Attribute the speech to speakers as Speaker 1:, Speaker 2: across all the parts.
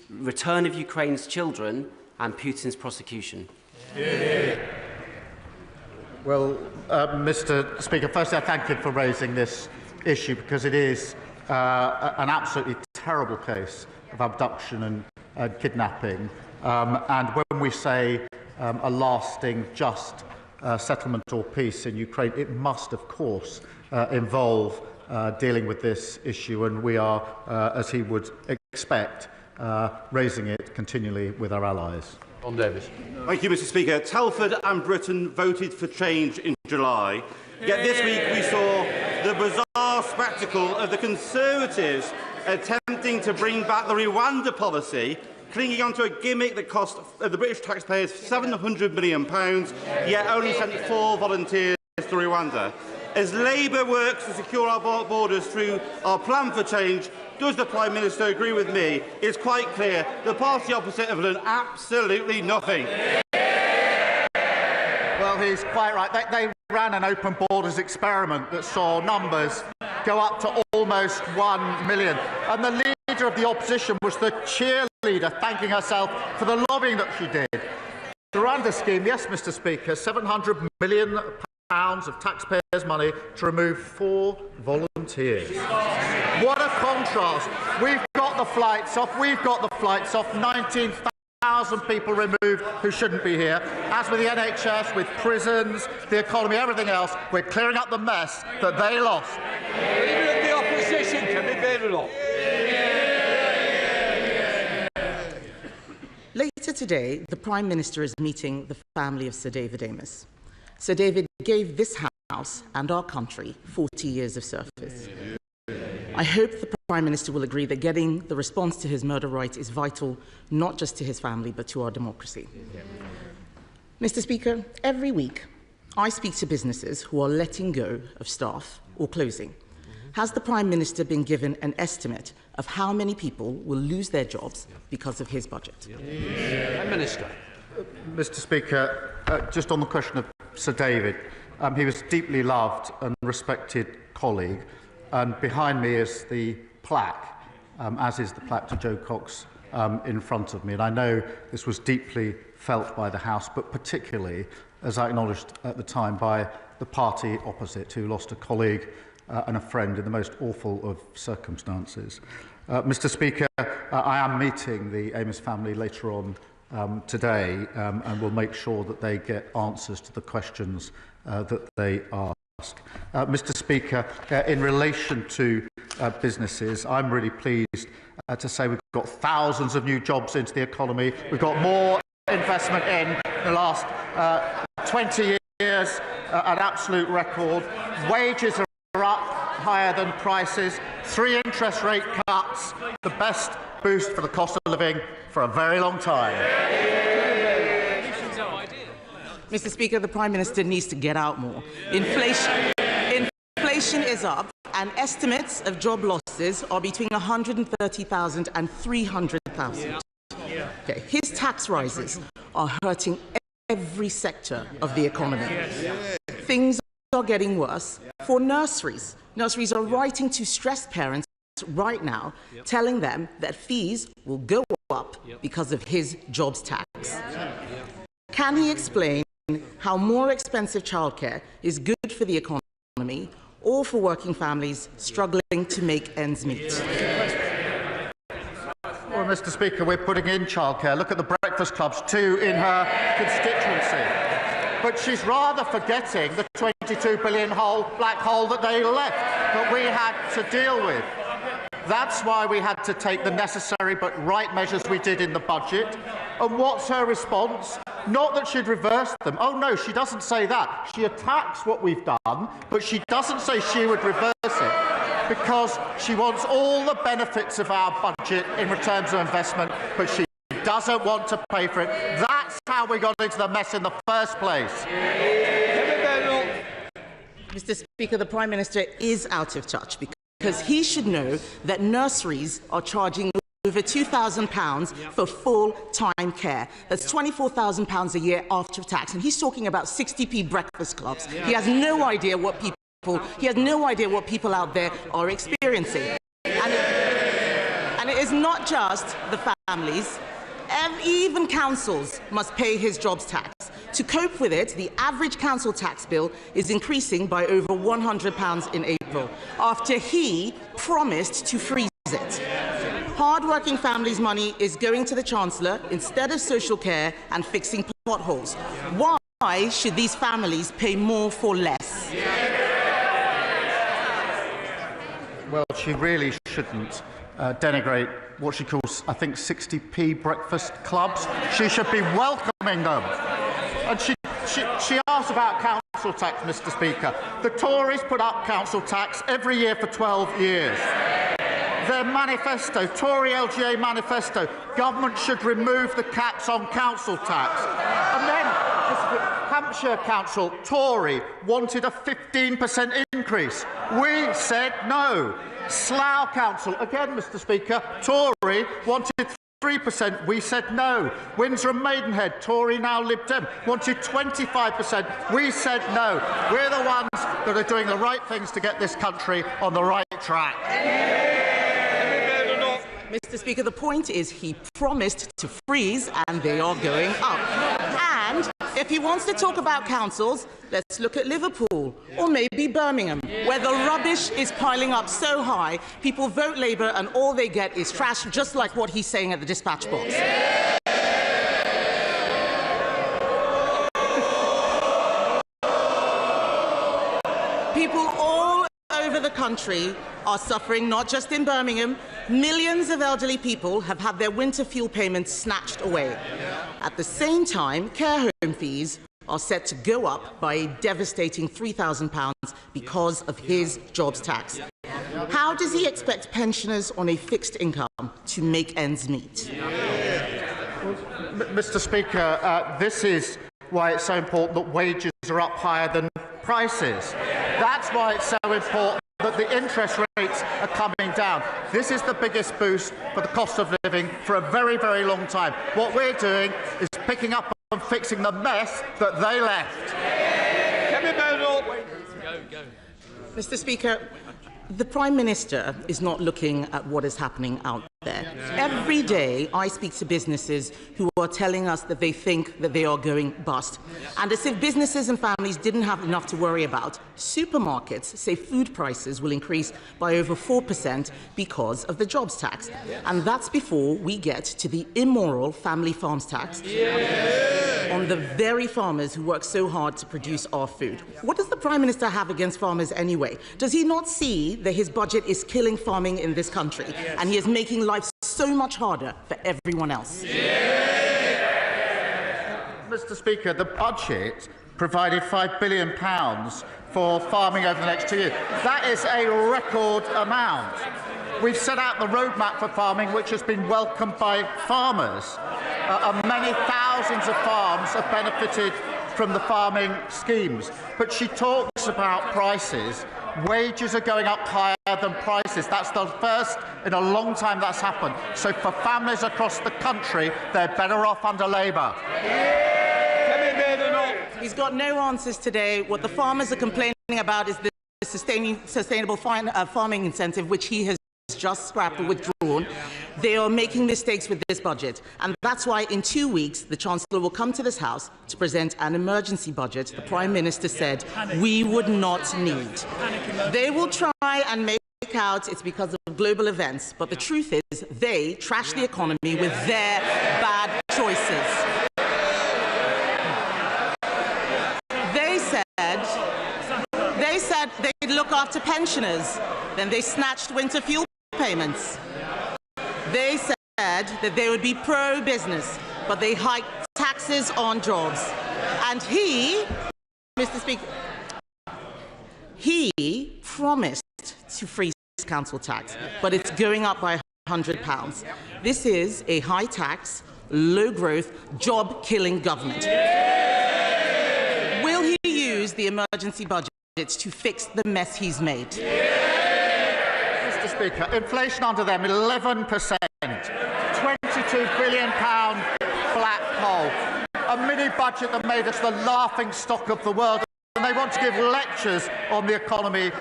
Speaker 1: return of Ukraine's children and Putin's prosecution?
Speaker 2: Well, Mr. Speaker, firstly, I thank you for raising this issue because it is an absolutely terrible case of abduction and kidnapping. And when we say a lasting, just settlement or peace in Ukraine, it must, of course, involve dealing with this issue, and we are, as he would expect, raising it continually with our allies.
Speaker 3: John Davis.
Speaker 4: Thank you, Mr. Speaker. Telford and Britain voted for change in July. Yet this week we saw the bizarre spectacle of the Conservatives attempting to bring back the Rwanda policy, clinging onto a gimmick that cost the British taxpayers £700 million, yet only sent 4 volunteers to Rwanda. As Labour works to secure our borders through our plan for change, does the Prime Minister agree with me? It's quite clear the party opposite have done absolutely nothing.
Speaker 2: Well, he's quite right. They ran an open borders experiment that saw numbers go up to almost 1 million. And the leader of the opposition was the cheerleader, thanking herself for the lobbying that she did. The Rwanda scheme, yes, Mr. Speaker, £700 million of taxpayers' money to remove 4 volunteers. What a contrast. We've got the flights off. 19,000 people removed who shouldn't be here. As with the NHS, with prisons, the economy, everything else, we're clearing up the mess that they lost.
Speaker 3: Even the opposition can be very long.
Speaker 5: Later today, the Prime Minister is meeting the family of Sir David Amess. Sir David gave this House and our country 40 years of service. I hope the Prime Minister will agree that getting the response to his murder right is vital, not just to his family, but to our democracy. Mr. Speaker, every week I speak to businesses who are letting go of staff or closing. Has the Prime Minister been given an estimate of how many people will lose their jobs because of his budget?
Speaker 3: Prime Minister.
Speaker 2: Mr. Speaker, just on the question of Sir David, he was a deeply loved and respected colleague, and behind me is the plaque, as is the plaque to Joe Cox in front of me. And I know this was deeply felt by the House, but particularly, as I acknowledged at the time, by the party opposite, who lost a colleague and a friend in the most awful of circumstances. Mr. Speaker, I am meeting the Amess family later on today, and will make sure that they get answers to the questions that they ask. Mr. Speaker, in relation to businesses, I'm really pleased to say we've got thousands of new jobs into the economy. We've got more investment in the last 20 years, an absolute record. Wages are up higher than prices. 3 interest rate cuts, the best boost for the cost of living for a very long time.
Speaker 5: Mr. Speaker, the Prime Minister needs to get out more. Inflation is up, and estimates of job losses are between 130,000 and 300,000. Okay. His tax rises are hurting every sector of the economy. Things are getting worse for nurseries. Nurseries are writing to stressed parents right now, telling them that fees will go up because of his jobs tax. Can he explain how more expensive childcare is good for the economy or for working families struggling to make ends meet?
Speaker 2: Well, Mr. Speaker, we're putting in childcare. Look at the breakfast clubs, 2 in her constituency. But she's rather forgetting the £22 billion black hole that they left, that we had to deal with. That's why we had to take the necessary but right measures we did in the budget. And what's her response? Not that she'd reverse them. Oh, no, she doesn't say that. She attacks what we've done, but she doesn't say she would reverse it, because she wants all the benefits of our budget in returns of investment, but she doesn't want to pay for it. That's how we got into the mess in the first place.
Speaker 5: Mr. Speaker, the Prime Minister is out of touch because he should know that nurseries are charging over £2,000 for full-time care. That's £24,000 a year after tax, and he's talking about 60p breakfast clubs. He has no idea what people out there are experiencing. And it is not just the families. Even councils must pay his jobs tax. To cope with it, the average council tax bill is increasing by over £100 in April, after he promised to freeze it. Hard-working families' money is going to the Chancellor instead of social care and fixing potholes. Why should these families pay more for less?
Speaker 2: Well, she really shouldn't denigrate what she calls, I think, 60p breakfast clubs. She should be welcoming them. And she asked about council tax, Mr. Speaker. The Tories put up council tax every year for 12 years. Their manifesto, Tory LGA manifesto, government should remove the caps on council tax. And then Hampshire Council, Tory, wanted a 15% increase. We said no. Slough Council, again, Mr. Speaker, Tory, wanted 3%. We said no. Windsor and Maidenhead, Tory, now Lib Dem, wanted 25%. We said no. We're the ones that are doing the right things to get this country on the right track.
Speaker 5: Mr. Speaker, the point is he promised to freeze and they are going up. And if he wants to talk about councils, let's look at Liverpool or maybe Birmingham, where the rubbish is piling up so high, people vote Labour and all they get is trash, just like what he's saying at the dispatch box. People all over the country are suffering, not just in Birmingham. Millions of elderly people have had their winter fuel payments snatched away. At the same time, care home fees are set to go up by a devastating £3,000 because of his jobs tax. How does he expect pensioners on a fixed income to make ends meet?
Speaker 2: Mr. Speaker, this is why it's so important that wages are up higher than prices. That's why it's so important that the interest rates are coming down. This is the biggest boost for the cost of living for a very, very long time. What we're doing is picking up and fixing the mess that they left.
Speaker 5: Mr. Speaker, the Prime Minister is not looking at what is happening out there. Every day I speak to businesses who are telling us that they think that they are going bust. And as if businesses and families didn't have enough to worry about, supermarkets say food prices will increase by over 4% because of the jobs tax. And that's before we get to the immoral family farms tax on the very farmers who work so hard to produce our food. What does the Prime Minister have against farmers anyway? Does he not see that his budget is killing farming in this country and he is making life so much harder for everyone else?
Speaker 2: Mr. Speaker, the budget provided £5 billion for farming over the next 2 years. That is a record amount. We've set out the roadmap for farming, which has been welcomed by farmers. And many thousands of farms have benefited from the farming schemes. But she talks about prices. Wages are going up higher than prices. That's the first in a long time that's happened. So for families across the country, they're better off under Labour.
Speaker 5: He's got no answers today. What the farmers are complaining about is the sustainable farming incentive, which he has just scrapped or withdrawn. They are making mistakes with this budget, and that's why in 2 weeks the Chancellor will come to this House to present an emergency budget the Prime Minister said we would not need. They will try and make out it's because of global events, but the truth is they trash the economy with their bad choices. They said they'd look after pensioners, then they snatched winter fuel payments. They said that they would be pro-business, but they hiked taxes on jobs. And he, Mr. Speaker, he promised to freeze council tax, but it's going up by £100. This is a high-tax, low-growth, job-killing government. Will he use the emergency budget to fix the mess he's made?
Speaker 2: Mr. Speaker, inflation under them 11%, £22 billion black hole, a mini budget that made us the laughing stock of the world, and they want to give lectures on the economy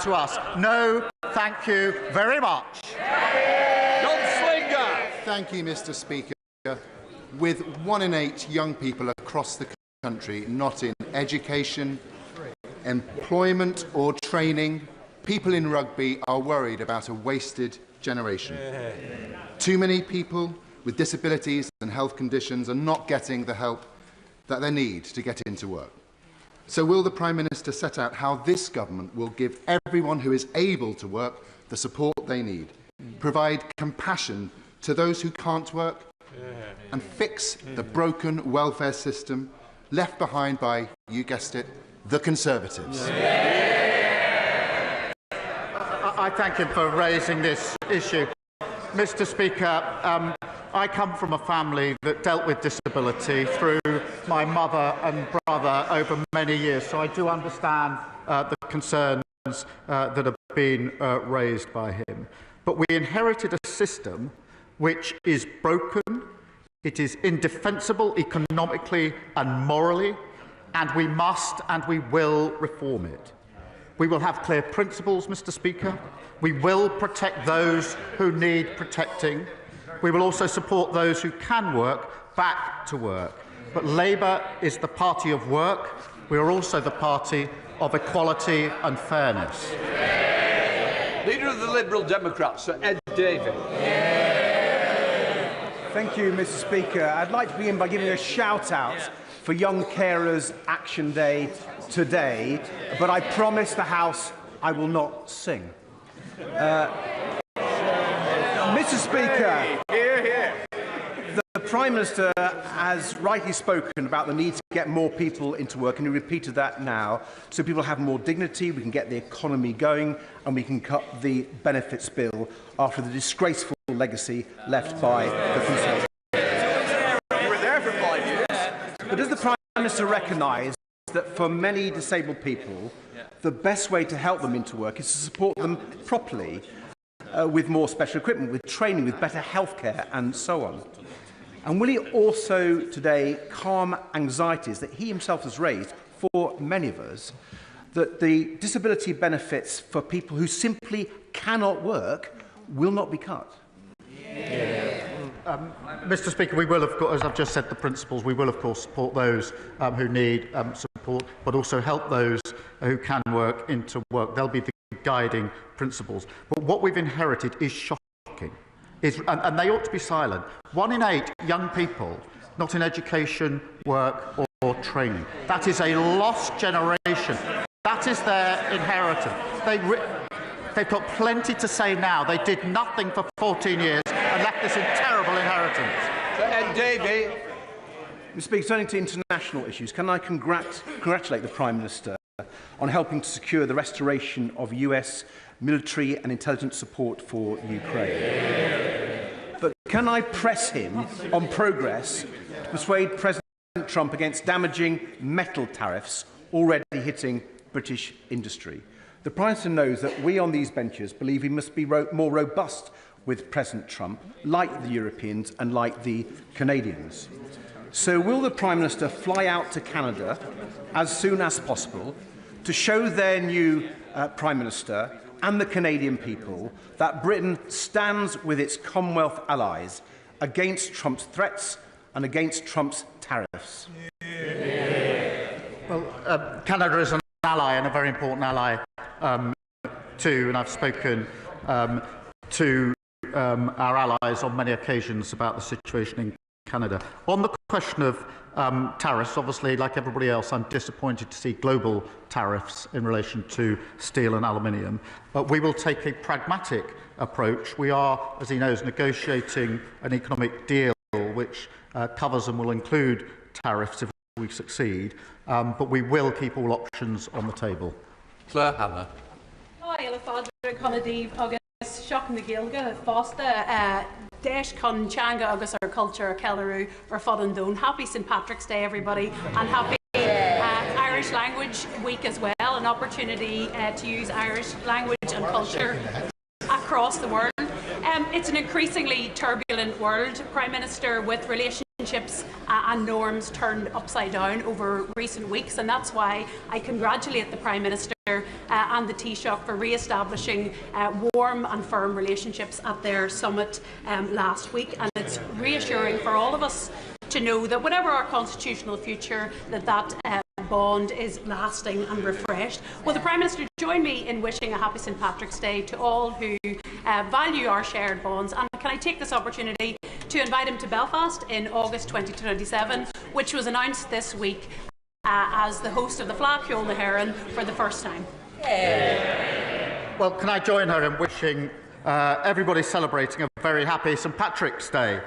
Speaker 2: to us. No, thank you very much.
Speaker 3: Don't swing
Speaker 6: Thank you, Mr. Speaker. With 1 in 8 young people across the country not in education, employment or training, people in rugby are worried about a wasted generation. Too many people with disabilities and health conditions are not getting the help that they need to get into work. So will the Prime Minister set out how this government will give everyone who is able to work the support they need, provide compassion to those who can't work, and fix the broken welfare system left behind by, you guessed it, the Conservatives?
Speaker 2: I thank him for raising this issue. Mr. Speaker, I come from a family that dealt with disability through my mother and brother over many years, so I do understand the concerns that have been raised by him. But we inherited a system which is broken, it is indefensible economically and morally, and we must and we will reform it. We will have clear principles, Mr. Speaker. We will protect those who need protecting. We will also support those who can work back to work. But Labour is the party of work. We are also the party of equality and fairness.
Speaker 3: Leader of the Liberal Democrats, Sir Ed Davey.
Speaker 7: Thank you, Mr. Speaker. I'd like to begin by giving a shout-out for Young Carers Action Day today, but I promise the House I will not sing. Mr. Speaker, the Prime Minister has rightly spoken about the need to get more people into work, and he repeated that now, so people have more dignity, we can get the economy going, and we can cut the benefits bill after the disgraceful legacy left by the Conservatives.
Speaker 3: You were there for 5 years.
Speaker 7: But does the Prime Minister recognise that for many disabled people, the best way to help them into work is to support them properly with more special equipment, with training, with better healthcare and so on? And will he also today calm anxieties that he himself has raised for many of us, that the disability benefits for people who simply cannot work will not be cut?
Speaker 2: Mr. Speaker, we will, of course, as I've just said, the principles, we will, of course, support those who need support, but also help those who can work into work. They'll be the guiding principles. But what we've inherited is shocking, and they ought to be silent. 1 in 8 young people not in education, work or training. That is a lost generation. That is their inheritance. They've got plenty to say now. They did nothing for 14 years and left this in terrible inheritance.
Speaker 3: Ed Davey.
Speaker 7: Mr. Speaker, turning to international issues, can I congratulate the Prime Minister on helping to secure the restoration of US military and intelligence support for Ukraine? But can I press him on progress to persuade President Trump against damaging metal tariffs already hitting British industry? The Prime Minister knows that we on these benches believe he must be more robust with President Trump, like the Europeans and like the Canadians. So will the Prime Minister fly out to Canada as soon as possible to show their new Prime Minister and the Canadian people that Britain stands with its Commonwealth allies against Trump's threats and against Trump's tariffs?
Speaker 2: Well, Canada is an ally, and a very important ally too, and I've spoken to our allies on many occasions about the situation in Canada. On the question of tariffs, obviously, like everybody else, I'm disappointed to see global tariffs in relation to steel and aluminium. But we will take a pragmatic approach. We are, as he knows, negotiating an economic deal which covers and will include tariffs if we succeed, but we will keep all options on the table.
Speaker 3: Claire Hannah.
Speaker 8: Hi, Elefadra Conadív agus Seach na Gaeilge Fosta Deis Con Changa agus our culture Kelleru for Fodden Dún. Happy St Patrick's Day, everybody, and happy Irish Language Week as well. An opportunity to use Irish language and culture across the world. It's an increasingly turbulent world, Prime Minister, with relationships relationships and norms turned upside down over recent weeks, and that's why I congratulate the Prime Minister and the Taoiseach for re-establishing warm and firm relationships at their summit last week. And it's reassuring for all of us to know that whatever our constitutional future, that bond is lasting and refreshed. Will the Prime Minister join me in wishing a happy St Patrick's Day to all who value our shared bonds? And can I take this opportunity to invite him to Belfast in August 2027, which was announced this week as the host of the Fleadh Cheoil na hÉireann for the first time?
Speaker 2: Well, can I join her in wishing everybody celebrating a very happy St Patrick's Day?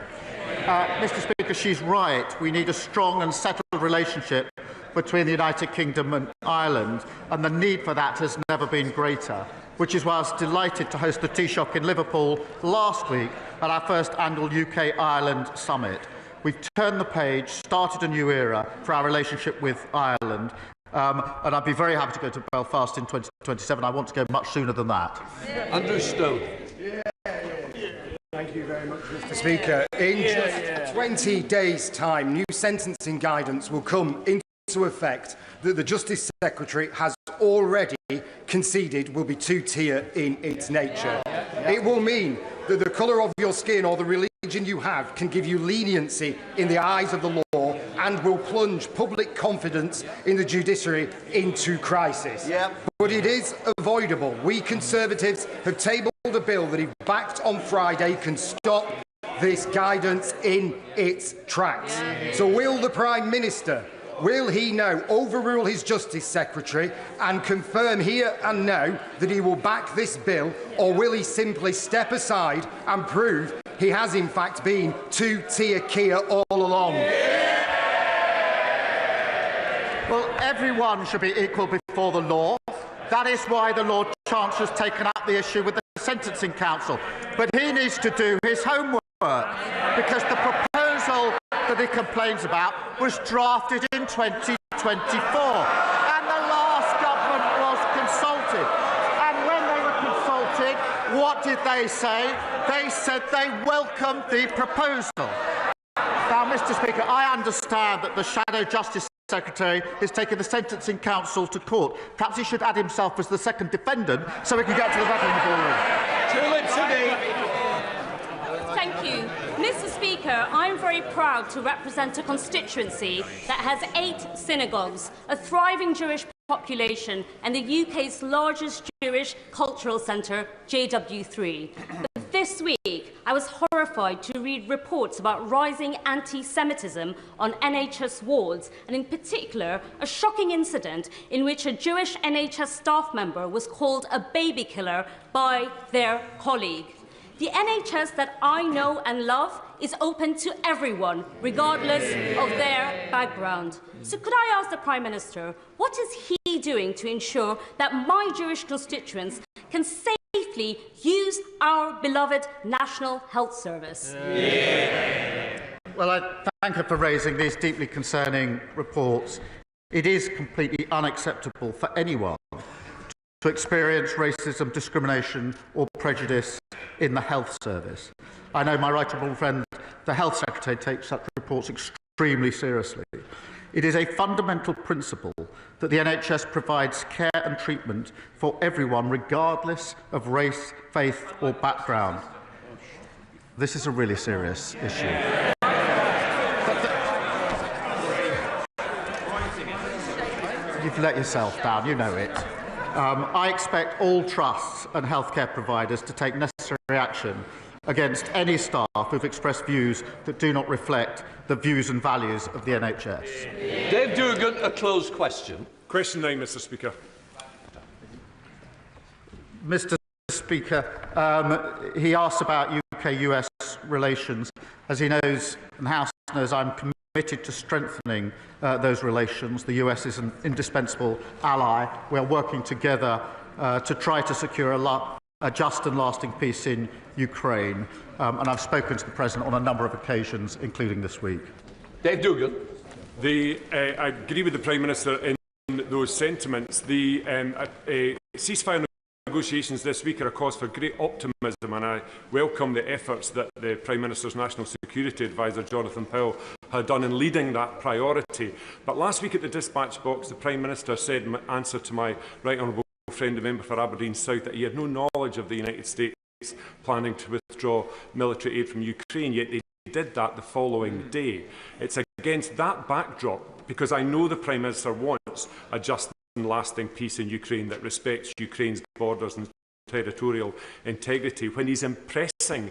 Speaker 2: Mr Speaker, she's right. We need a strong and settled relationship between the United Kingdom and Ireland, and the need for that has never been greater, which is why I was delighted to host the Taoiseach in Liverpool last week at our first annual UK-Ireland summit. We've turned the page, started a new era for our relationship with Ireland, and I'd be very happy to go to Belfast in 2027. I want to go much sooner than that.
Speaker 3: Andrew Stone.
Speaker 9: Thank you very much, Mr Speaker. In just 20 days' time, new sentencing guidance will come into effect that the Justice Secretary has already conceded will be two-tier in its nature. It will mean that the colour of your skin or the religion you have can give you leniency in the eyes of the law and will plunge public confidence in the judiciary into crisis. But it is avoidable. We Conservatives have tabled a bill that, if backed on Friday, can stop this guidance in its tracks. So will the Prime Minister, will he now overrule his Justice Secretary and confirm here and now that he will back this bill, or will he simply step aside and prove he has in fact been two-tier Keir all along?
Speaker 2: Well, everyone should be equal before the law. That is why the Lord Chancellor has taken up the issue with the Sentencing Council. But he needs to do his homework, because the proposal that he complains about was drafted in 2024, and the last government was consulted. And when they were consulted, what did they say? They said they welcomed the proposal. Now, Mr Speaker, I understand that the Shadow Justice Secretary is taking the Sentencing Council to court. Perhaps he should add himself as the second defendant so we can get to the back of the ballroom.
Speaker 10: Thank you. Mr Speaker, I'm very proud to represent a constituency that has 8 synagogues, a thriving Jewish population and the UK's largest Jewish cultural centre, JW3. But this week, I was horrified to read reports about rising anti-Semitism on NHS wards, and in particular, a shocking incident in which a Jewish NHS staff member was called a baby killer by their colleague. The NHS that I know and love is open to everyone, regardless of their background. So could I ask the Prime Minister, what is he doing to ensure that my Jewish constituents can safely use our beloved National Health Service?
Speaker 2: Well, I thank her for raising these deeply concerning reports. It is completely unacceptable for anyone to experience racism, discrimination or prejudice in the health service. I know my right honourable friend, the Health Secretary, takes such reports extremely seriously. It is a fundamental principle that the NHS provides care and treatment for everyone, regardless of race, faith or background. This is a really serious issue. You've let yourself down, you know it. I expect all trusts and healthcare providers to take necessary action against any staff who've expressed views that do not reflect the views and values of the NHS.
Speaker 3: Dave Dugan, a closed question.
Speaker 11: Question 9, Mr Speaker.
Speaker 2: Mr Speaker, he asks about UK-US relations. As he knows, and the House knows, I'm committed to strengthening those relations. The US is an indispensable ally. We are working together to try to secure a just and lasting peace in Ukraine. And I've spoken to the President on a number of occasions, including this week.
Speaker 3: Dave Dugan.
Speaker 11: I agree with the Prime Minister in those sentiments. The ceasefire negotiations this week are a cause for great optimism, and I welcome the efforts that the Prime Minister's National Security Advisor, Jonathan Powell, had done in leading that priority. But last week at the dispatch box, the Prime Minister said in answer to my right honourable friend, the member for Aberdeen South, that he had no knowledge of the United States planning to withdraw military aid from Ukraine, yet they did that the following day. It's against that backdrop, because I know the Prime Minister wants a just and lasting peace in Ukraine that respects Ukraine's borders and territorial integrity, when he's impressing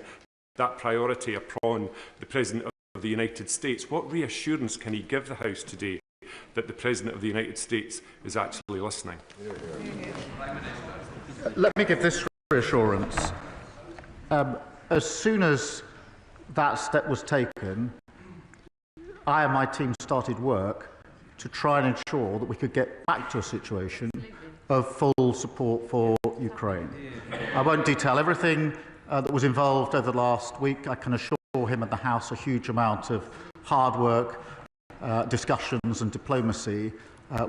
Speaker 11: that priority upon the President of the United States, what reassurance can he give the House today that the President of the United States is actually listening?
Speaker 2: Let me give this reassurance. As soon as that step was taken, I and my team started work to try and ensure that we could get back to a situation of full support for Ukraine. I won't detail everything that was involved over the last week. I can assure him and the House a huge amount of hard work, discussions and diplomacy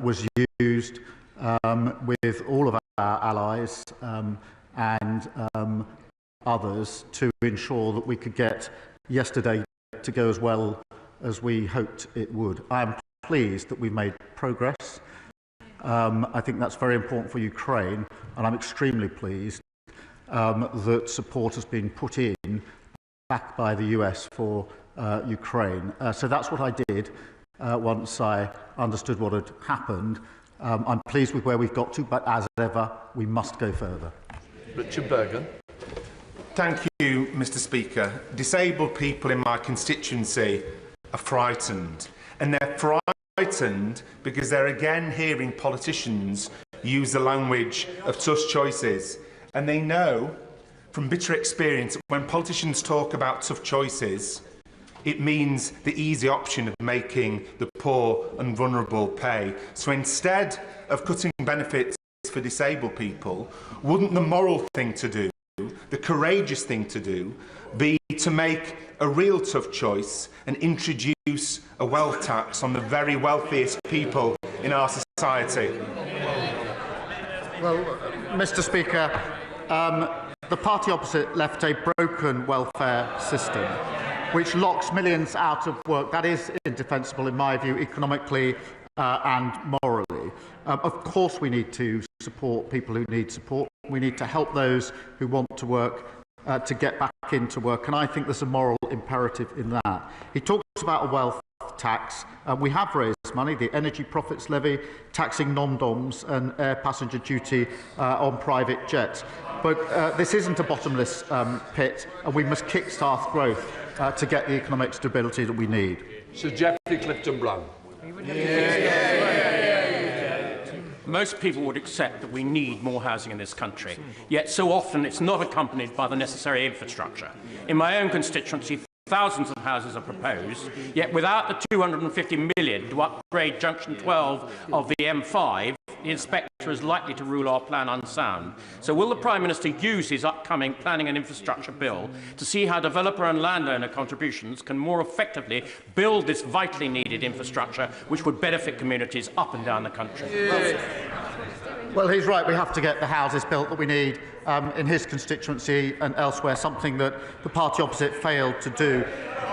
Speaker 2: was used with all of our allies and others to ensure that we could get yesterday to go as well as we hoped it would. I am pleased that we've made progress. I think that's very important for Ukraine, and I'm extremely pleased that support has been put in, backed by the US for Ukraine. So that's what I did once I understood what had happened. I'm pleased with where we've got to, but as ever, we must go further.
Speaker 3: Richard Bergen.
Speaker 12: Thank you, Mr. Speaker. Disabled people in my constituency are frightened, and they're frightened because they're again hearing politicians use the language of tough choices. And they know from bitter experience that when politicians talk about tough choices, it means the easy option of making the poor and vulnerable pay. So instead of cutting benefits for disabled people, wouldn't the moral thing to do, the courageous thing to do, be to make a real tough choice and introduce a wealth tax on the very wealthiest people in our society?
Speaker 2: Well, Mr. Speaker, the party opposite left a broken welfare system which locks millions out of work. That is indefensible, in my view, economically and morally. Of course, we need to support people who need support. We need to help those who want to work to get back into work, and I think there's a moral imperative in that. He talks about a wealth tax. We have raised money, the energy profits levy, taxing non-doms and air passenger duty on private jets. But this isn't a bottomless pit, and we must kick-start growth to get the economic stability that we need.
Speaker 3: Sir Geoffrey Clifton-Brown.
Speaker 13: Most people would accept that we need more housing in this country, yet so often it's not accompanied by the necessary infrastructure. In my own constituency, thousands of houses are proposed, yet without the 250 million to upgrade Junction 12 of the M5, the inspector is likely to rule our plan unsound. So will the Prime Minister use his upcoming planning and infrastructure bill to see how developer and landowner contributions can more effectively build this vitally needed infrastructure which would benefit communities up and down the country?
Speaker 2: Well, he's right. We have to get the houses built that we need in his constituency and elsewhere, something that the party opposite failed to do.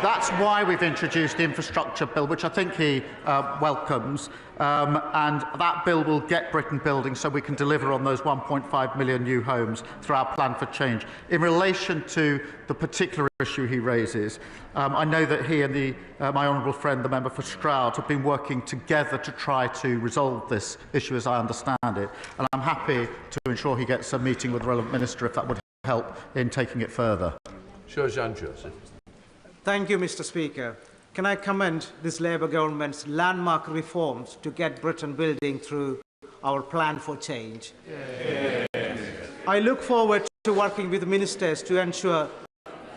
Speaker 2: That's why we've introduced the infrastructure bill, which I think he welcomes, and that bill will get Britain building so we can deliver on those 1.5 million new homes through our plan for change. In relation to the particular issue he raises, I know that he and my honourable friend, the member for Stroud, have been working together to try to resolve this issue as I understand it, and I'm happy to ensure he gets a meeting with the relevant minister if that would help in taking it further.
Speaker 3: Jean Joseph.
Speaker 14: Thank you, Mr. Speaker. Can I commend this Labour government's landmark reforms to get Britain building through our plan for change? I look forward to working with ministers to ensure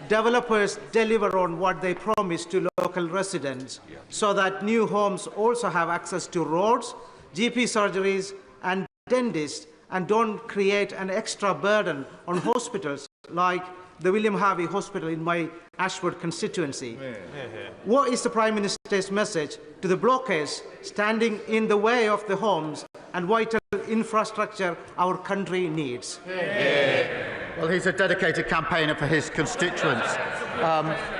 Speaker 14: developers deliver on what they promise to local residents, so that new homes also have access to roads, GP surgeries and dentists, and don't create an extra burden on hospitals like the William Harvey Hospital in my Ashford constituency. What is the Prime Minister's message to the blockers standing in the way of the homes and vital infrastructure our country needs?
Speaker 2: Well, he's a dedicated campaigner for his constituents.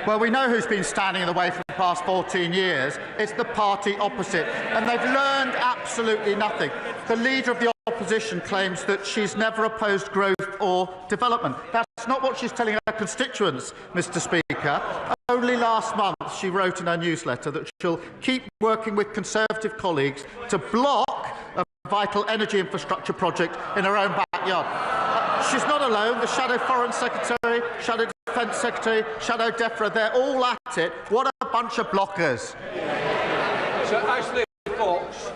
Speaker 2: Well, we know who's been standing in the way from past 14 years. It's the party opposite, and they've learned absolutely nothing. The Leader of the Opposition claims that she's never opposed growth or development. That's not what she's telling her constituents, Mr. Speaker. Only last month she wrote in her newsletter that she'll keep working with Conservative colleagues to block a vital energy infrastructure project in her own backyard. She's not alone. The Shadow Foreign Secretary, Shadow Defence Secretary, Shadow DEFRA, they're all at it. What a bunch of blockers.
Speaker 3: Sir Ashley Fox.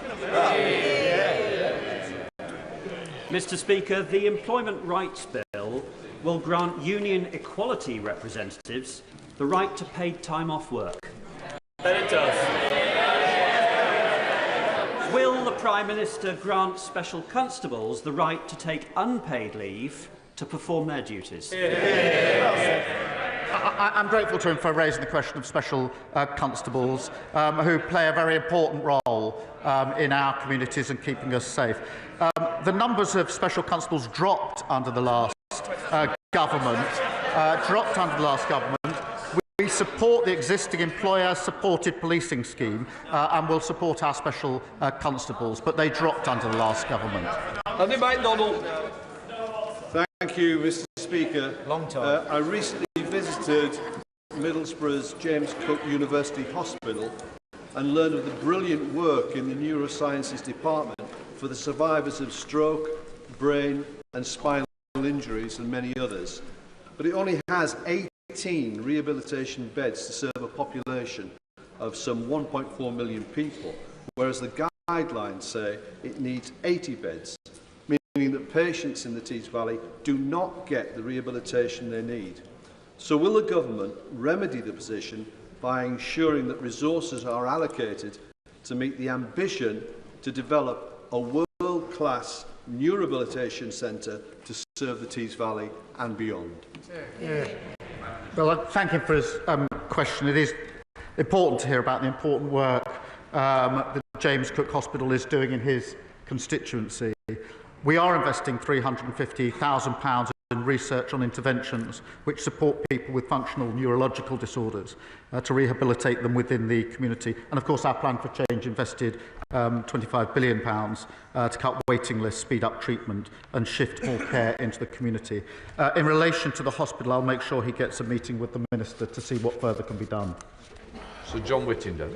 Speaker 15: Mr. Speaker, the Employment Rights Bill will grant union equality representatives the right to paid time off work.
Speaker 16: But it does.
Speaker 15: Will the Prime Minister grant special constables the right to take unpaid leave to perform their duties?
Speaker 2: I'm grateful to him for raising the question of special constables who play a very important role in our communities and keeping us safe. The numbers of special constables dropped under the last government. We support the existing employer-supported policing scheme and will support our special constables, but they dropped under the last government.
Speaker 3: Andy MacDonald.
Speaker 17: Thank you, Mr. Speaker.
Speaker 14: Long time.
Speaker 17: I recently visited Middlesbrough's James Cook University Hospital and learned of the brilliant work in the neurosciences department for the survivors of stroke, brain and spinal injuries and many others. But it only has 18 rehabilitation beds to serve a population of some 1.4 million people, whereas the guidelines say it needs 80 beds, meaning that patients in the Tees Valley do not get the rehabilitation they need. So will the government remedy the position by ensuring that resources are allocated to meet the ambition to develop a world-class new rehabilitation centre to serve the Tees Valley and beyond?
Speaker 2: Well, I thank him for his question. It is important to hear about the important work that James Cook Hospital is doing in his constituency. We are investing £350,000 in research on interventions which support people with functional neurological disorders to rehabilitate them within the community. And of course our Plan for Change invested £25 billion to cut waiting lists, speed up treatment and shift more care into the community. In relation to the hospital, I'll make sure he gets a meeting with the Minister to see what further can be done.
Speaker 3: Sir John Whittingdale.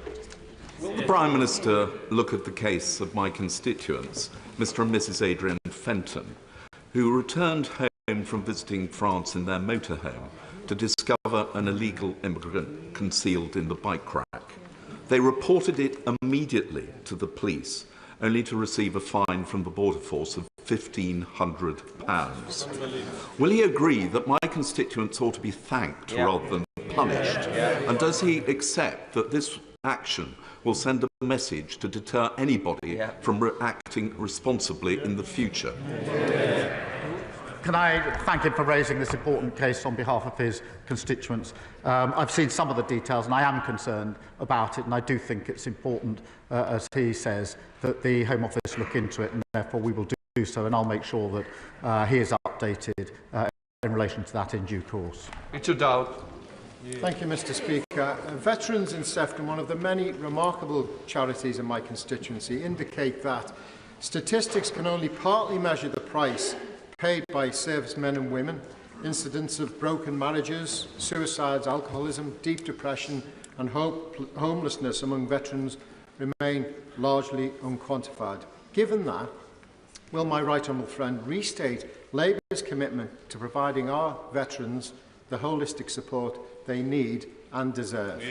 Speaker 18: Will the Prime Minister look at the case of my constituents, Mr. and Mrs. Adrian Fenton, who returned home from visiting France in their motorhome to discover an illegal immigrant concealed in the bike rack? They reported it immediately to the police, only to receive a fine from the Border Force of £1,500. Will he agree that my constituents ought to be thanked rather than punished? And does he accept that this action will send a message to deter anybody from acting responsibly in the future?
Speaker 2: Can I thank him for raising this important case on behalf of his constituents? I've seen some of the details and I am concerned about it, and I do think it's important, as he says, that the Home Office look into it, and therefore we will do so, and I'll make sure that he is updated in relation to that in due course.
Speaker 3: Richard Dowd.
Speaker 9: Thank you, Mr. Speaker. Veterans in Sefton, one of the many remarkable charities in my constituency, indicate that statistics can only partly measure the price paid by servicemen and women. Incidents of broken marriages, suicides, alcoholism, deep depression and homelessness among veterans remain largely unquantified. Given that, will my right honourable friend restate Labour's commitment to providing our veterans the holistic support they need and deserve?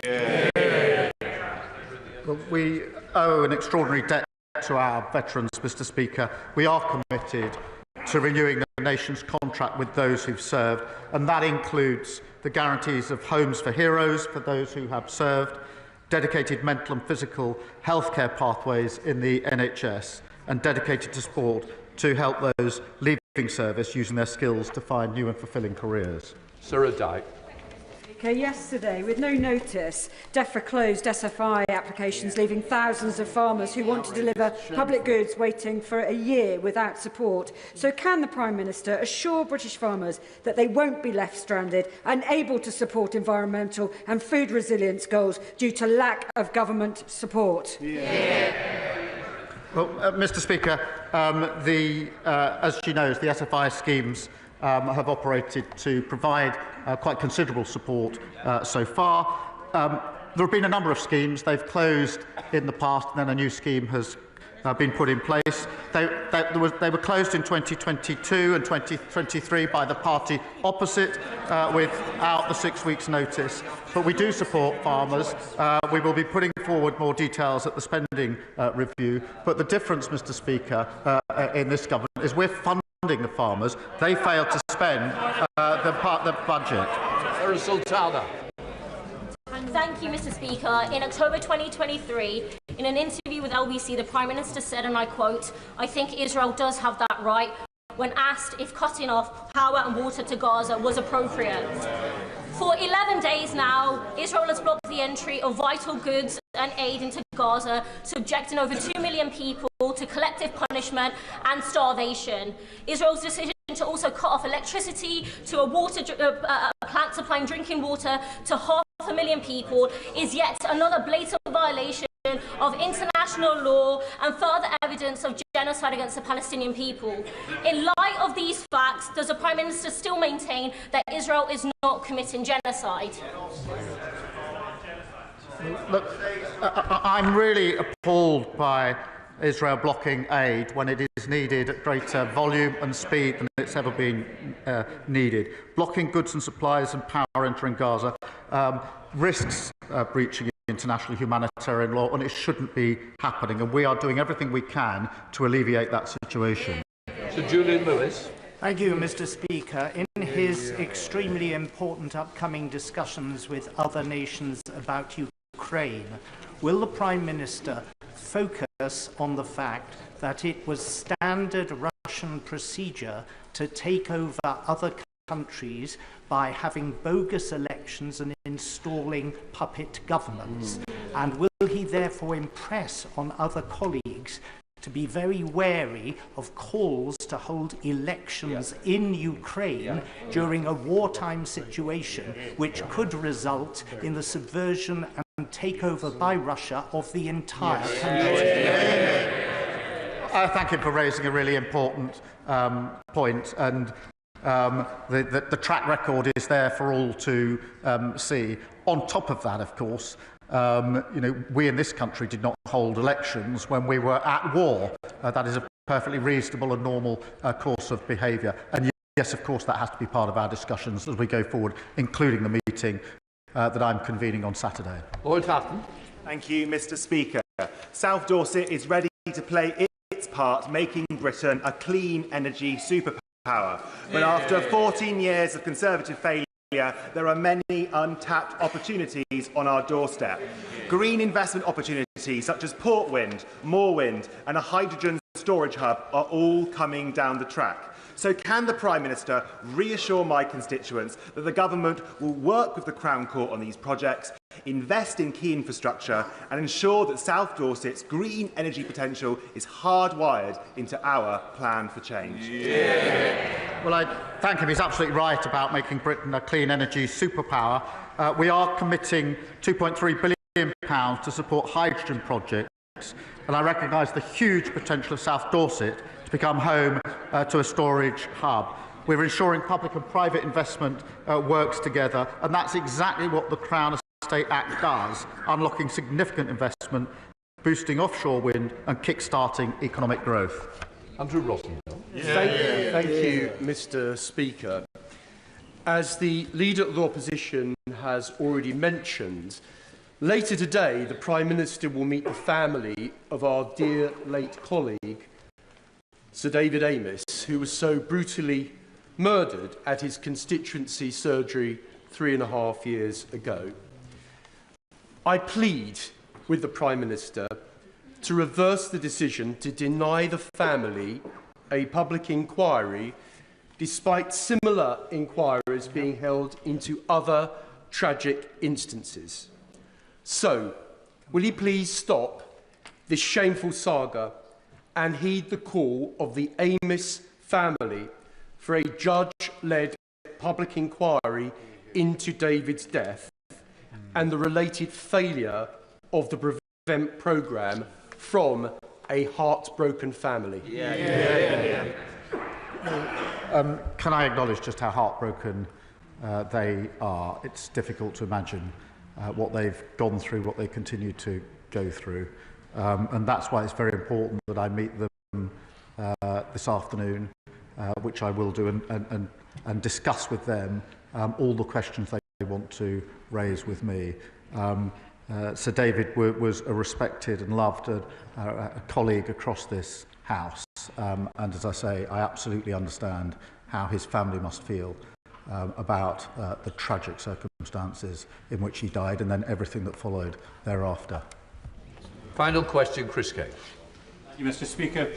Speaker 2: Well, we owe an extraordinary debt to our veterans, Mr. Speaker. We are committed to renewing the nation's contract with those who've served, and that includes the guarantees of homes for heroes for those who have served, dedicated mental and physical healthcare pathways in the NHS, and dedicated to sport to help those leaving service using their skills to find new and fulfilling careers.
Speaker 3: Sir Dyke.
Speaker 16: Speaker. Yesterday, with no notice, DEFRA closed SFI applications, leaving thousands of farmers who want to deliver public goods waiting for a year without support. So can the Prime Minister assure British farmers that they won't be left stranded, unable to support environmental and food resilience goals due to lack of government support?
Speaker 2: Well, Mr. Speaker, as she knows, the SFI schemes have operated to provide quite considerable support so far. There have been a number of schemes. They've closed in the past, and then a new scheme has been put in place. They were closed in 2022 and 2023 by the party opposite without the 6 weeks' notice. But we do support farmers. We will be putting forward more details at the spending review. But the difference, Mr. Speaker, in this government is we're funding the farmers. They failed to spend the budget.
Speaker 10: Thank you, Mr. Speaker. In October 2023, in an interview with LBC, the Prime Minister said, and I quote, "I think Israel does have that right," when asked if cutting off power and water to Gaza was appropriate. For 11 days now, Israel has blocked the entry of vital goods and aid into Gaza, subjecting over 2 million people to collective punishment and starvation. Israel's decision to also cut off electricity to a water plant supplying drinking water to 500,000 people is yet another blatant violation of international law and further evidence of genocide against the Palestinian people. In light of these facts, does the Prime Minister still maintain that Israel is not committing genocide?
Speaker 2: Look, I'm really appalled by Israel blocking aid when it is needed at greater volume and speed than it's ever been needed. Blocking goods and supplies and power entering Gaza risks breaching international humanitarian law, and it shouldn't be happening. And we are doing everything we can to alleviate that situation.
Speaker 3: Sir Julian Lewis.
Speaker 19: Thank you, Mr. Speaker. In his extremely important upcoming discussions with other nations about Ukraine, will the Prime Minister focus on the fact that it was standard Russian procedure to take over other countries by having bogus elections and installing puppet governments? And will he therefore impress on other colleagues to be very wary of calls to hold elections in Ukraine during a wartime situation, which could result in the subversion and takeover by Russia of the entire country?
Speaker 2: Thank him for raising a really important point, and the track record is there for all to see. On top of that, of course, we in this country did not hold elections when we were at war. That is a perfectly reasonable and normal course of behaviour. And yes, of course, that has to be part of our discussions as we go forward, including the meeting that I'm convening on Saturday.
Speaker 3: Lord Hatton.
Speaker 12: Thank you, Mr. Speaker. South Dorset is ready to play its part, making Britain a clean energy superpower. But after 14 years of Conservative failure, there are many untapped opportunities on our doorstep. Green investment opportunities such as Port Wind, Moor Wind and a hydrogen storage hub are all coming down the track. So can the Prime Minister reassure my constituents that the government will work with the Crown Court on these projects, invest in key infrastructure and ensure that South Dorset's green energy potential is hardwired into our plan for change?
Speaker 2: Well, I thank him. He's absolutely right about making Britain a clean energy superpower. We are committing £2.3 billion to support hydrogen projects, and I recognise the huge potential of South Dorset to become home to a storage hub. We're ensuring public and private investment works together, and that's exactly what the Crown Estate Act does, unlocking significant investment, boosting offshore wind and kick-starting economic growth.
Speaker 3: Andrew Rossendale.
Speaker 20: Thank you, Mr. Speaker. As the Leader of the Opposition has already mentioned, later today the Prime Minister will meet the family of our dear late colleague, Sir David Amess, who was so brutally murdered at his constituency surgery 3.5 years ago. I plead with the Prime Minister to reverse the decision to deny the family a public inquiry, despite similar inquiries being held into other tragic instances. So, will he please stop this shameful saga and heed the call of the Amess family for a judge-led public inquiry into David's death and the related failure of the Prevent programme from a heartbroken family?
Speaker 2: Can I acknowledge just how heartbroken they are? It's difficult to imagine what they've gone through, what they continue to go through. And that's why it's very important that I meet them this afternoon, which I will do, and discuss with them all the questions they want to raise with me. Sir David was a respected and loved a colleague across this House. And as I say, I absolutely understand how his family must feel about the tragic circumstances in which he died and then everything that followed thereafter.
Speaker 3: Final question, Chris Kane.
Speaker 21: Thank you, Mr. Speaker.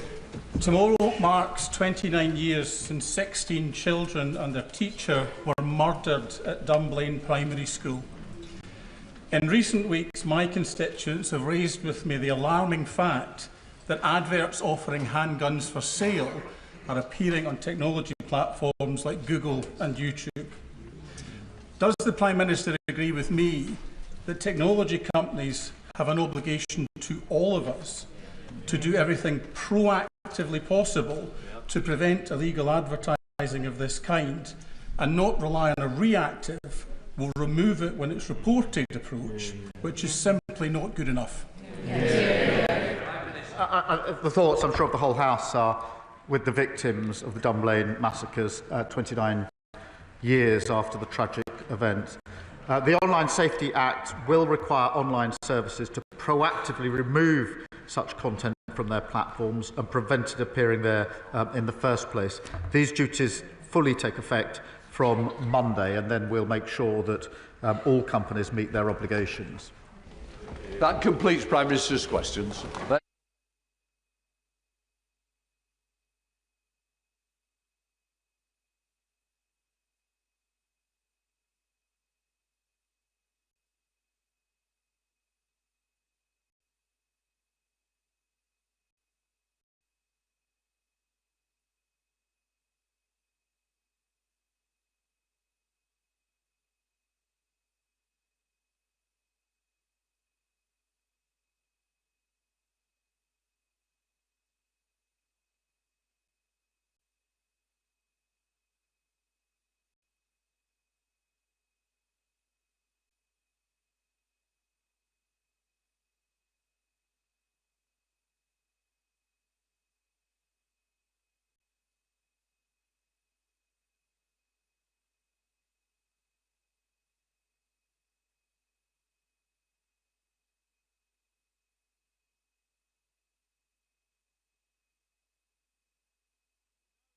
Speaker 21: Tomorrow marks 29 years since 16 children and their teacher were murdered at Dunblane Primary School. In recent weeks, my constituents have raised with me the alarming fact that adverts offering handguns for sale are appearing on technology platforms like Google and YouTube. Does the Prime Minister agree with me that technology companies have an obligation to all of us to do everything proactively possible to prevent illegal advertising of this kind and not rely on a reactive, will remove it when it's reported approach, which is simply not good enough?
Speaker 2: The thoughts, I'm sure, of the whole House are with the victims of the Dunblane massacres 29 years after the tragic event. The Online Safety Act will require online services to proactively remove such content from their platforms and prevent it appearing there in the first place. These duties fully take effect from Monday, and then we'll make sure that all companies meet their obligations.
Speaker 3: That completes Prime Minister's questions.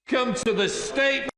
Speaker 3: Come to the statement.